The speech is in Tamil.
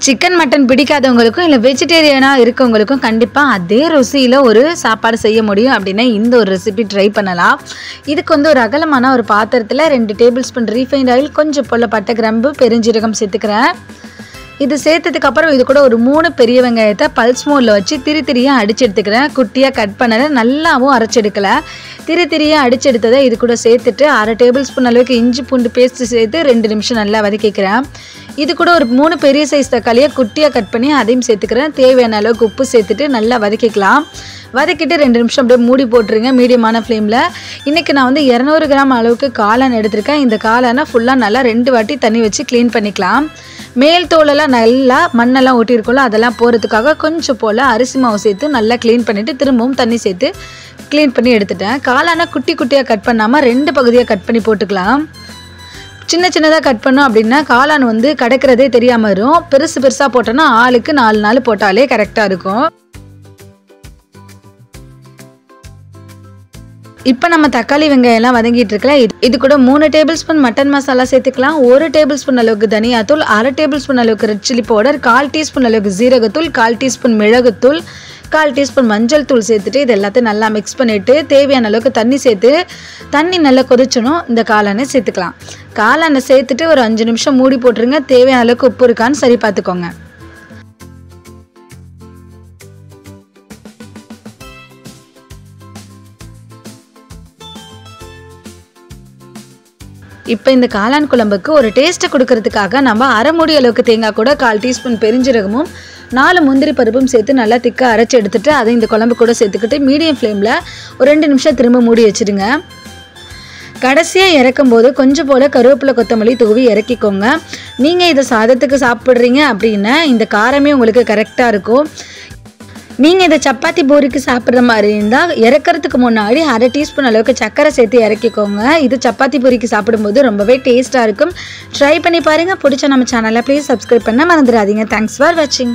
சிக்கன் மட்டன் பிடிக்காதவங்களுக்கும் இல்லை வெஜிடேரியனாக இருக்கவங்களுக்கும் கண்டிப்பாக அதே ருசியில் ஒரு சாப்பாடு செய்ய முடியும் அப்படின்னா இந்த ஒரு ரெசிபி ட்ரை பண்ணலாம். இதுக்கு வந்து ஒரு அகலமான ஒரு பாத்திரத்தில் 2 டேபிள் ஸ்பூன் ரீஃபைண்ட் ஆயில், கொஞ்சம் போல் பட்டை, கிராம்பு, பெருஞ்சீரகம் சேர்த்துக்கிறேன். இது சேர்த்ததுக்கப்புறம் இது கூட ஒரு 3 பெரிய வெங்காயத்தை பல்ஸ் மோடில் வச்சு திரியாக அடிச்சு எடுத்துக்கிறேன். குட்டியாக கட் பண்ணலை, நல்லாவும் அரைச்செடுக்கலை. திரியாக அடிச்செடுத்ததை இது கூட சேர்த்துட்டு 1/2 டேபிள் ஸ்பூன் அளவுக்கு இஞ்சி பூண்டு பேஸ்ட்டு சேர்த்து 2 நிமிஷம் நல்லா வதக்கிக்கிறேன். இது கூட ஒரு 3 பெரிய சைஸ் தக்காளியை குட்டியாக கட் பண்ணி அதையும் சேர்த்துக்கிறேன். தேவையான அளவுக்கு உப்பு சேர்த்துட்டு நல்லா வதக்கிக்கலாம். வதக்கிட்டு 2 நிமிஷம் அப்படியே மூடி போட்டுருங்க மீடியமான ஃப்ளேமில். இன்றைக்கி நான் வந்து 200 கிராம் அளவுக்கு காளான் எடுத்திருக்கேன். இந்த காளானை ஃபுல்லாக நல்லா 2 வாட்டி தண்ணி வச்சு க்ளீன் பண்ணிக்கலாம். மேல் தோலெல்லாம் நல்லா மண்ணெல்லாம் ஒட்டியிருக்கோம்ல, அதெல்லாம் போகிறதுக்காக கொஞ்சம் போல் அரிசி மாவு சேர்த்து நல்லா க்ளீன் பண்ணிவிட்டு திரும்பவும் தண்ணி சேர்த்து க்ளீன் பண்ணி எடுத்துட்டேன். காளானை குட்டி குட்டியாக கட் பண்ணாமல் 2 பகுதியாக கட் பண்ணி போட்டுக்கலாம். சின்னதாக கட் பண்ணோம் அப்படின்னா காளான் வந்து கிடைக்கிறதே தெரியாமல் வரும். பெருசாக போட்டோன்னா ஆளுக்கு 4 போட்டாலே கரெக்டாக இருக்கும். இப்போ நம்ம தக்காளி வெங்காயம்லாம் வதங்கிட்டு இருக்கல, இது கூட 3 டேபிள் ஸ்பூன் மட்டன் மசாலா சேர்த்துக்கலாம். 1 டேபிள் ஸ்பூன் அளவுக்கு தனியாத்தூள், 1/2 டேபிள் ஸ்பூன் அளவுக்கு ரெட் சில்லி பவுடர், 1/4 டீஸ்பூன் அளவுக்கு ஜீரகத்தூள், 1/4 டீஸ்பூன் மிளகுத்தூள், 1/4 டீஸ்பூன் மஞ்சள் தூள் சேர்த்துட்டு இது எல்லாத்தையும் நல்லா மிக்ஸ் பண்ணிவிட்டு தேவையான அளவுக்கு தண்ணி சேர்த்து தண்ணி நல்லா கொதிச்சணும் இந்த காளானை சேர்த்துக்கலாம். காளானை சேர்த்துட்டு ஒரு 5 நிமிஷம் மூடி போட்டுருங்க. தேவையான அளவுக்கு உப்பு இருக்கான்னு சரி பார்த்துக்கோங்க. இப்போ இந்த காளான் குழம்புக்கு ஒரு டேஸ்ட்டை கொடுக்கறதுக்காக நம்ம 1/2 மூடி அளவுக்கு தேங்காய் கூட 1/4 டீஸ்பூன் பெருஞ்சீரகமும் 4 முந்திரி பருப்பும் சேர்த்து நல்லா திக்காக அரைச்சி எடுத்துட்டு அதை இந்த குழம்பு கூட சேர்த்துக்கிட்டு மீடியம் ஃப்ளேமில் ஒரு 2 நிமிஷம் திரும்ப மூடி வச்சுடுங்க. கடைசியாக இறக்கும் போது கொஞ்சம் போல் கருவேப்பிலை, கொத்தமல்லி தூவி இறக்கிக்கோங்க. நீங்கள் இதை சாதத்துக்கு சாப்பிட்றீங்க அப்படின்னா இந்த காரமே உங்களுக்கு கரெக்டாக இருக்கும். நீங்கள் இதை சப்பாத்தி பூரிக்கு சாப்பிட்ற மாதிரி இருந்தால் இறக்கிறதுக்கு முன்னாடி 1/2 டீஸ்பூன் அளவுக்கு சர்க்கரை சேர்த்து இறக்கிக்கோங்க. இது சப்பாத்தி பூரிக்கு சாப்பிடும்போது ரொம்பவே டேஸ்ட்டாக இருக்கும். ட்ரை பண்ணி பாருங்கள். பிடிச்ச நம்ம சேனலை ப்ளீஸ் சப்ஸ்கிரைப் பண்ண மறந்துடாதீங்க. தேங்க்ஸ் ஃபார் வாட்சிங்.